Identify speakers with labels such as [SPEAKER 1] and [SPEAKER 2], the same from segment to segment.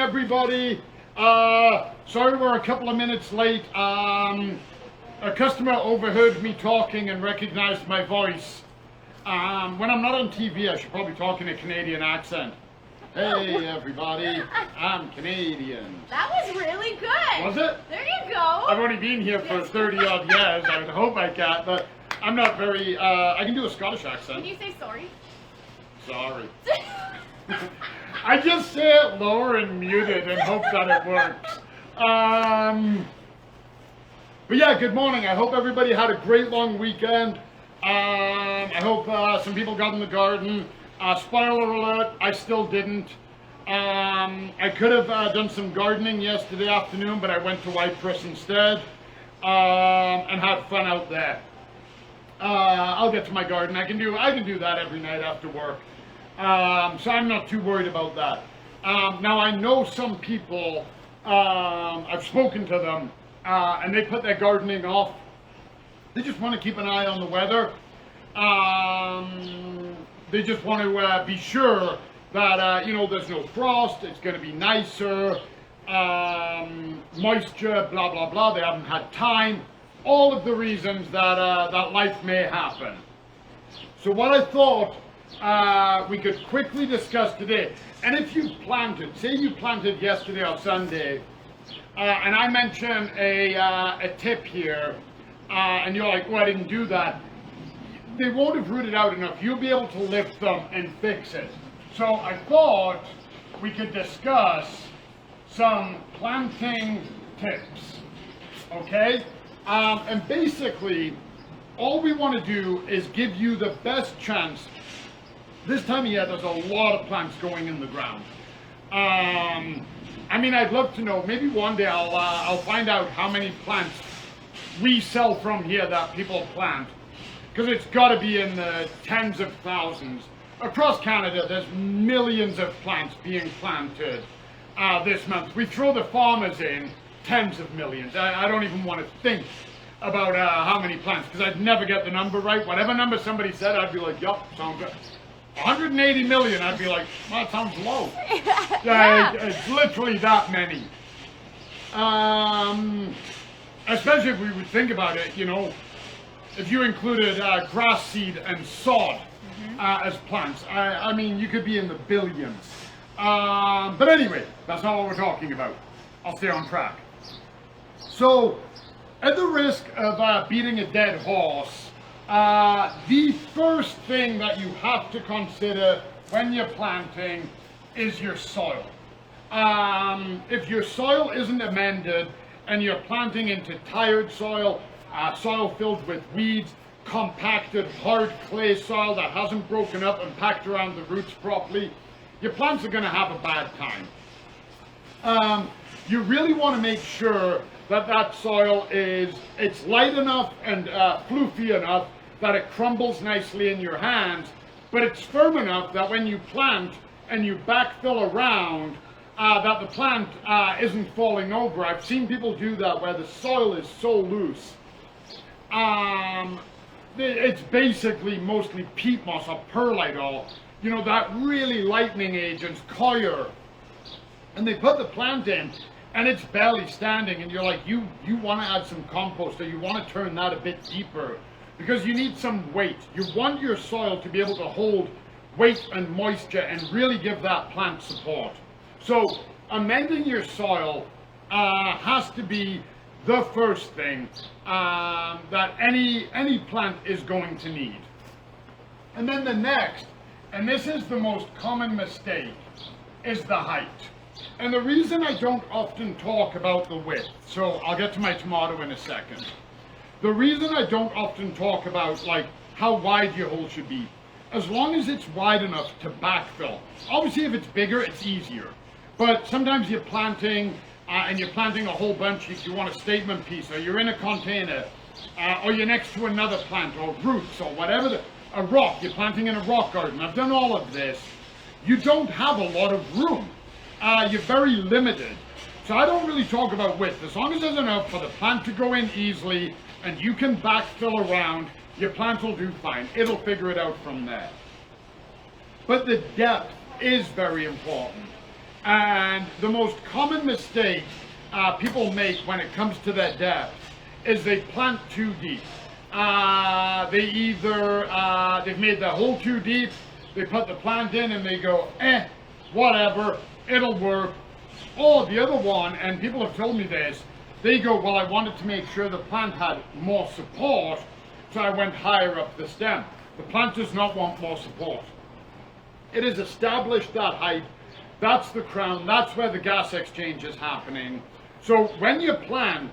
[SPEAKER 1] everybody. Sorry we're a couple of minutes late. A customer overheard me talking and recognized my voice. When I'm not on TV, I should probably talk in a Canadian accent. Hey everybody, I'm Canadian.
[SPEAKER 2] That was really good.
[SPEAKER 1] Was it?
[SPEAKER 2] There you go.
[SPEAKER 1] I've only been here for 30 odd years. I would hope I can, but I'm not very, I can do a Scottish accent.
[SPEAKER 2] Can you say sorry?
[SPEAKER 1] Sorry. I just say it lower and muted and hope that it works. But yeah, good morning. I hope everybody had a great long weekend. I hope some people got in the garden. Spoiler alert, I still didn't. I could have done some gardening yesterday afternoon, but I went to Cyprus instead and had fun out there. I'll get to my garden. I can do that every night after work. So I'm not too worried about that. Now I know some people, I've spoken to them, and they put their gardening off. They just want to keep an eye on the weather. They just want to be sure that, there's no frost, it's going to be nicer, moisture, blah, blah, blah. They haven't had time. All of the reasons that life may happen. So what I thought we could quickly discuss today, and if you planted, say you planted yesterday or Sunday, and I mention a tip here, and you're like, well, I didn't do that. They won't have rooted out enough. You'll be able to lift them and fix it. So I thought we could discuss some planting tips, okay? And basically, all we want to do is give you the best chance. This time of year, there's a lot of plants going in the ground. I mean, I'd love to know, maybe one day I'll find out how many plants we sell from here that people plant. Because it's got to be in the tens of thousands. Across Canada, there's millions of plants being planted this month. We throw the farmers in, tens of millions. I don't even want to think about how many plants, because I'd never get the number right. Whatever number somebody said, I'd be like, yup, sounds good. 180 million, I'd be like, well, that sounds low. It's literally that many. Especially if we would think about it, if you included grass seed and sod as plants, I mean, you could be in the billions. But anyway, that's not what we're talking about. I'll stay on track. So, at the risk of beating a dead horse, the first thing that you have to consider when you're planting is your soil. If your soil isn't amended and you're planting into tired soil, soil filled with weeds, compacted hard clay soil that hasn't broken up and packed around the roots properly, your plants are going to have a bad time. You really want to make sure that soil it's light enough and floofy enough that it crumbles nicely in your hands, but it's firm enough that when you plant and you backfill around, that the plant isn't falling over. I've seen people do that where the soil is so loose. It's basically mostly peat moss or perlite or, that really lightning agent's coir. And they put the plant in and it's barely standing, and you're like, you want to add some compost, or you want to turn that a bit deeper because you need some weight. You want your soil to be able to hold weight and moisture and really give that plant support. So amending your soil has to be the first thing that any plant is going to need. And then the next, and this is the most common mistake, is the height. And the reason I don't often talk about the width, so I'll get to my tomato in a second. The reason I don't often talk about like how wide your hole should be, as long as it's wide enough to backfill. Obviously if it's bigger, it's easier. But sometimes you're planting and you're planting a whole bunch, you want a statement piece, or you're in a container, or you're next to another plant, or roots, or whatever, a rock, you're planting in a rock garden. I've done all of this. You don't have a lot of room. You're very limited. So I don't really talk about width. As long as there's enough for the plant to go in easily, and you can backfill around, your plant will do fine. It'll figure it out from there. But the depth is very important. And the most common mistake people make when it comes to their depth is they plant too deep. They either, they've made the hole too deep, they put the plant in and they go, whatever, it'll work. Or the other one, and people have told me this, they go, well, I wanted to make sure the plant had more support, so I went higher up the stem. The plant does not want more support. It is established that height. That's the crown. That's where the gas exchange is happening. So when you plant,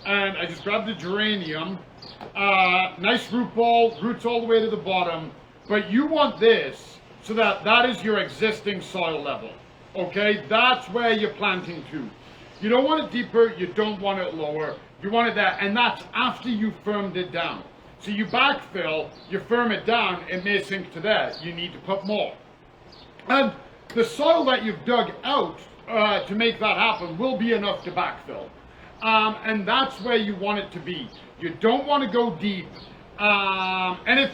[SPEAKER 1] and I just grabbed the geranium, nice root ball, roots all the way to the bottom, but you want this so that that is your existing soil level. Okay, that's where you're planting to. You don't want it deeper, you don't want it lower, you want it there, and that's after you firmed it down. So you backfill, you firm it down, it may sink to there. You need to put more. And the soil that you've dug out to make that happen will be enough to backfill. And that's where you want it to be. You don't want to go deep. And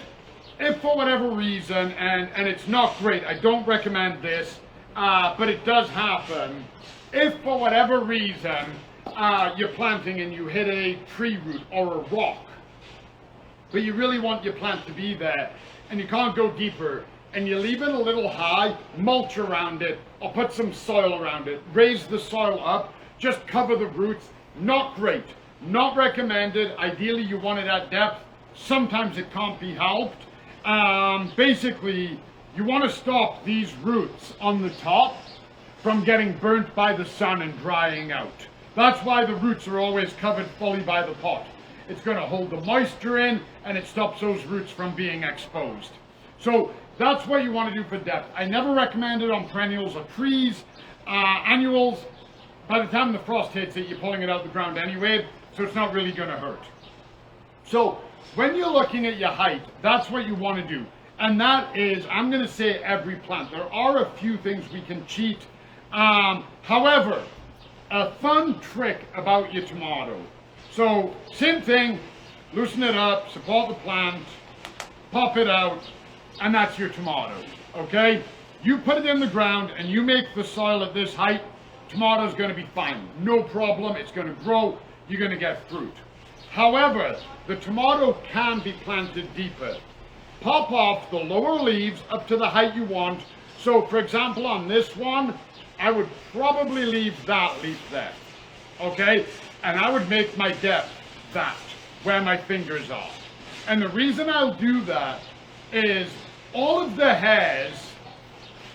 [SPEAKER 1] if for whatever reason, and it's not great, I don't recommend this, but it does happen. If for whatever reason you're planting and you hit a tree root or a rock, but you really want your plant to be there and you can't go deeper, and you leave it a little high, mulch around it, or put some soil around it, raise the soil up, just cover the roots, not great, not recommended. Ideally you want it at depth. Sometimes it can't be helped. Basically, you want to stop these roots on the top from getting burnt by the sun and drying out. That's why the roots are always covered fully by the pot. It's going to hold the moisture in and it stops those roots from being exposed. So that's what you want to do for depth. I never recommend it on perennials or trees. Annuals, by the time the frost hits it, you're pulling it out the ground anyway, so it's not really going to hurt. So when you're looking at your height, that's what you want to do. And that is, I'm going to say every plant. There are a few things we can cheat. However, a fun trick about your tomato. So same thing, loosen it up, support the plant, pop it out, and that's your tomato, okay? You put it in the ground and you make the soil at this height, tomato's gonna be fine. No problem, it's gonna grow, you're gonna get fruit. However, the tomato can be planted deeper. Pop off the lower leaves up to the height you want. So for example, on this one, I would probably leave that leaf there, okay? And I would make my depth that, where my fingers are. And the reason I'll do that is all of the hairs,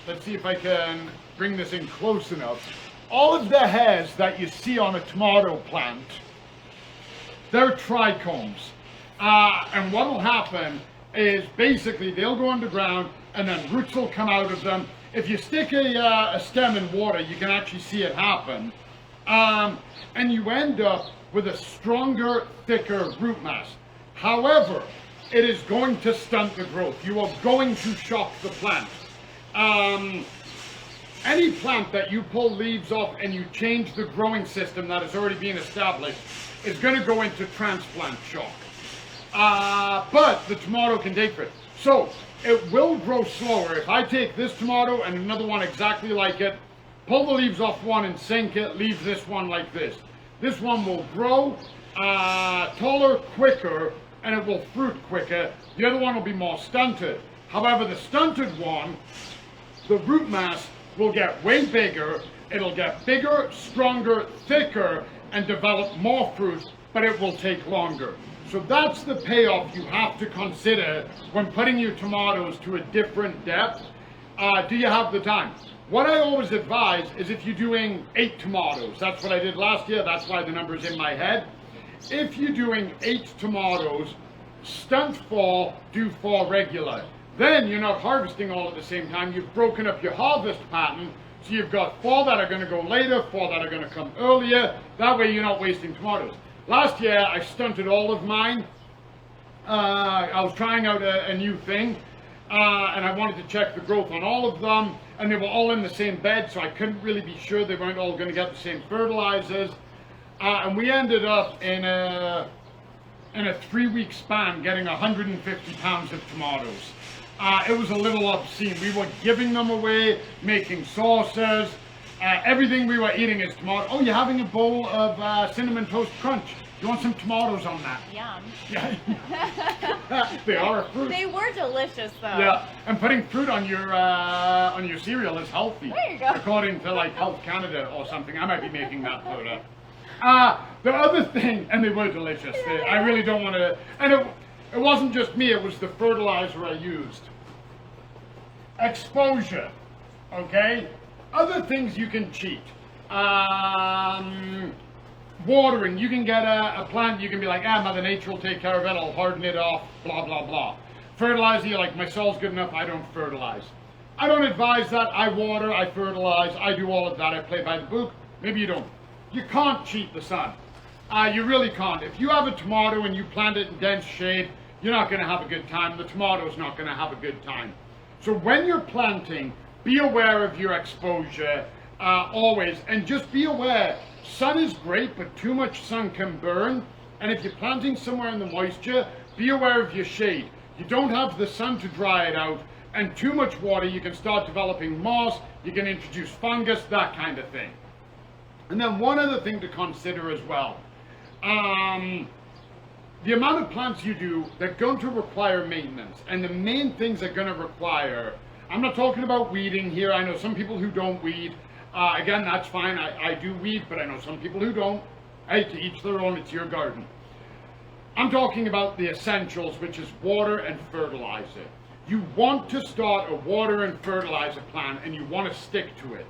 [SPEAKER 1] let's see if I can bring this in close enough, all of the hairs that you see on a tomato plant, they're trichomes. And what will happen is basically they'll go underground and then roots will come out of them. If you stick a stem in water, you can actually see it happen. And you end up with a stronger, thicker root mass. However, it is going to stunt the growth. You are going to shock the plant. Any plant that you pull leaves off and you change the growing system that has already been established is going to go into transplant shock. But the tomato can take it. So it will grow slower. If I take this tomato and another one exactly like it, pull the leaves off one and sink it, leave this one like this. This one will grow taller quicker and it will fruit quicker. The other one will be more stunted. However, the stunted one, the root mass will get way bigger. It'll get bigger, stronger, thicker, and develop more fruit, but it will take longer. So that's the payoff you have to consider when putting your tomatoes to a different depth. Do you have the time? What I always advise is if you're doing 8 tomatoes, that's what I did last year, that's why the number's in my head. If you're doing 8 tomatoes, stunt 4, do 4 regular. Then you're not harvesting all at the same time, you've broken up your harvest pattern, so you've got 4 that are going to go later, 4 that are going to come earlier, that way you're not wasting tomatoes. Last year I stunted all of mine. I was trying out a new thing, and I wanted to check the growth on all of them, and they were all in the same bed, so I couldn't really be sure they weren't all going to get the same fertilizers. And we ended up in a 3-week span getting 150 pounds of tomatoes. It was a little obscene. We were giving them away, making sauces. everything we were eating is tomato. Oh, you're having a bowl of cinnamon toast crunch. You want some tomatoes on that?
[SPEAKER 2] Yum.
[SPEAKER 1] Yeah. They are a fruit.
[SPEAKER 2] They were delicious though.
[SPEAKER 1] Yeah, and putting fruit on your cereal is healthy.
[SPEAKER 2] There you go.
[SPEAKER 1] According to like Health Canada or something. I might be making that quote up. The other thing, and they were delicious. I really don't want to, and it wasn't just me, it was the fertilizer I used. Exposure, okay? Other things you can cheat. Watering, you can get a plant, you can be like, Mother Nature will take care of it, I'll harden it off, blah, blah, blah. Fertilizer, you're like, my soil's good enough, I don't fertilize. I don't advise that. I water, I fertilize, I do all of that, I play by the book. Maybe you don't. You can't cheat the sun. You really can't. If you have a tomato and you plant it in dense shade, you're not going to have a good time. The tomato's not going to have a good time. So when you're planting, be aware of your exposure always, and just be aware, sun is great, but too much sun can burn. And if you're planting somewhere in the moisture, be aware of your shade. You don't have the sun to dry it out, and too much water, you can start developing moss, you can introduce fungus, that kind of thing. And then one other thing to consider as well, the amount of plants you do, they're going to require maintenance. And the main things they're going to require, I'm not talking about weeding here. I know some people who don't weed. Again, that's fine. I do weed, but I know some people who don't. Hey, to each their own, it's your garden. I'm talking about the essentials, which is water and fertilizer. You want to start a water and fertilizer plan, and you want to stick to it.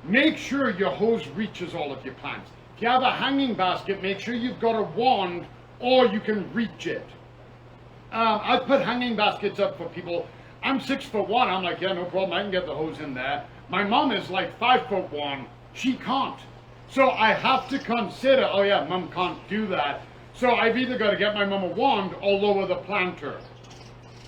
[SPEAKER 1] Make sure your hose reaches all of your plants. If you have a hanging basket, make sure you've got a wand or you can reach it. I put hanging baskets up for people. I'm 6'1". I'm like, yeah, no problem. I can get the hose in there. My mom is like 5'1". She can't. So I have to consider, oh yeah, mom can't do that. So I've either got to get my mom a wand or lower the planter.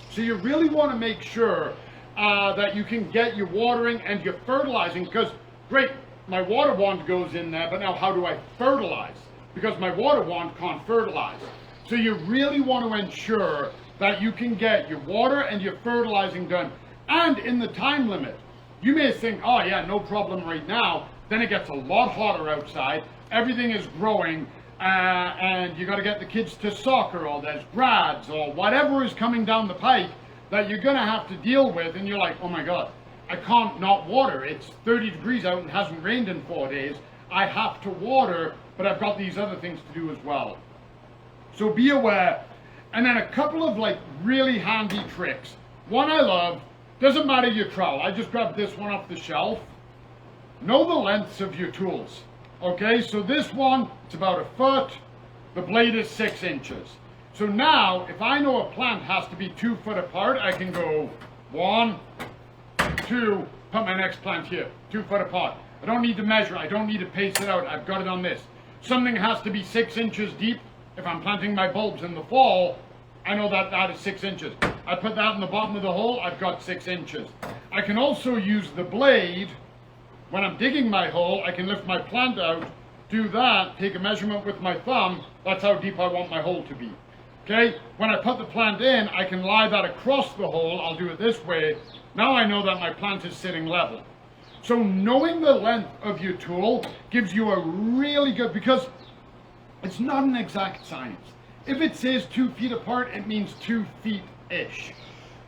[SPEAKER 1] So you really want to make sure that you can get your watering and your fertilizing, because great, my water wand goes in there, but now how do I fertilize? Because my water wand can't fertilize. So you really want to ensure that you can get your water and your fertilizing done, and in the time limit. You may think, oh yeah, no problem right now. Then it gets a lot hotter outside, everything is growing, and you got to get the kids to soccer, or there's grads, or whatever is coming down the pike that you're going to have to deal with, and you're like, oh my God, I can't not water. It's 30 degrees out and hasn't rained in 4 days. I have to water, but I've got these other things to do as well. So be aware. And then a couple of like really handy tricks. One I love, doesn't matter your trowel. I just grabbed this one off the shelf. Know the lengths of your tools. Okay, so this one, it's about 1 foot. The blade is 6 inches. So now, if I know a plant has to be 2 foot apart, I can go 1, 2, put my next plant here, 2 foot apart. I don't need to measure, I don't need to pace it out, I've got it on this. Something has to be 6 inches deep. If I'm planting my bulbs in the fall, I know that that is 6 inches. I put that in the bottom of the hole, I've got 6 inches. I can also use the blade, when I'm digging my hole, I can lift my plant out, do that, take a measurement with my thumb, that's how deep I want my hole to be. Okay, when I put the plant in, I can lie that across the hole, I'll do it this way. Now I know that my plant is sitting level. So knowing the length of your tool gives you a really good, because it's not an exact science. If it says 2 feet apart, it means 2 feet-ish.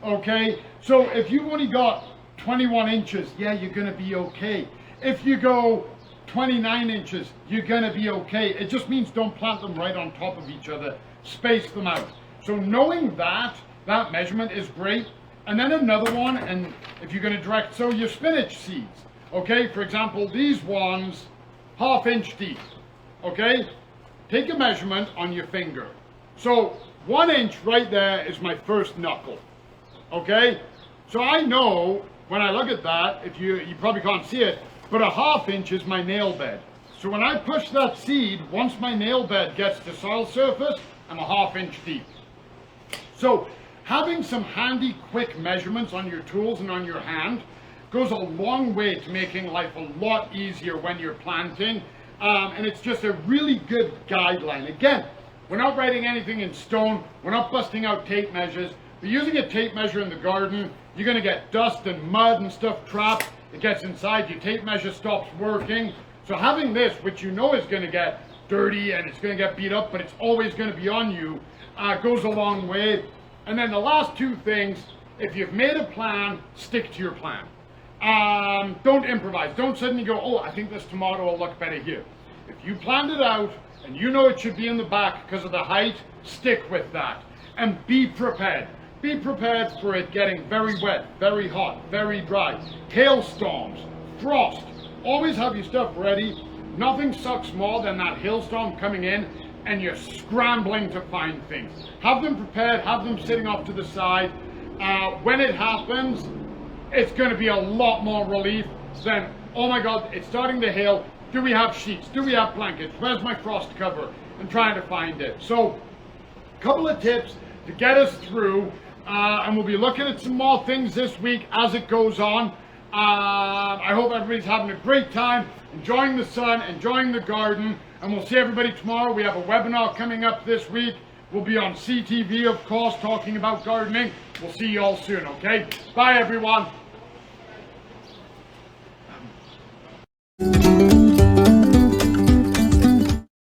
[SPEAKER 1] Okay, so if you've only got 21 inches, yeah, you're gonna be okay. If you go 29 inches, you're gonna be okay. It just means don't plant them right on top of each other. Space them out. So knowing that measurement is great. And then another one, and if you're gonna direct sow your spinach seeds, okay, for example, these ones, 1/2 inch deep, okay? Take a measurement on your finger. So 1 inch right there is my first knuckle, okay? So I know when I look at that, if you probably can't see it, but 1/2 inch is my nail bed. So when I push that seed, once my nail bed gets to soil surface, I'm 1/2 inch deep. So having some handy, quick measurements on your tools and on your hand goes a long way to making life a lot easier when you're planting. And it's just a really good guideline. Again, we're not writing anything in stone. We're not busting out tape measures. But using a tape measure in the garden, you're going to get dust and mud and stuff trapped. it gets inside, your tape measure stops working. So having this, which you know is going to get dirty and it's going to get beat up, but it's always going to be on you, goes a long way. And then the last two things, if you've made a plan, stick to your plan. Don't improvise. Don't suddenly go, oh, I think this tomato will look better here. If you planned it out and you know it should be in the back because of the height, stick with that. And be prepared. Be prepared for it getting very wet, very hot, very dry. Hailstorms, frost. Always have your stuff ready. Nothing sucks more than that hailstorm coming in and you're scrambling to find things. Have them prepared, have them sitting off to the side. When it happens, it's going to be a lot more relief than, oh my God, it's starting to hail. Do we have sheets? Do we have blankets? Where's my frost cover? And trying to find it. So, a couple of tips to get us through, and we'll be looking at some more things this week as it goes on. I hope everybody's having a great time, enjoying the sun, enjoying the garden, and we'll see everybody tomorrow. We have a webinar coming up this week. We'll be on CTV, of course, talking about gardening. We'll see you all soon, okay? Bye, everyone.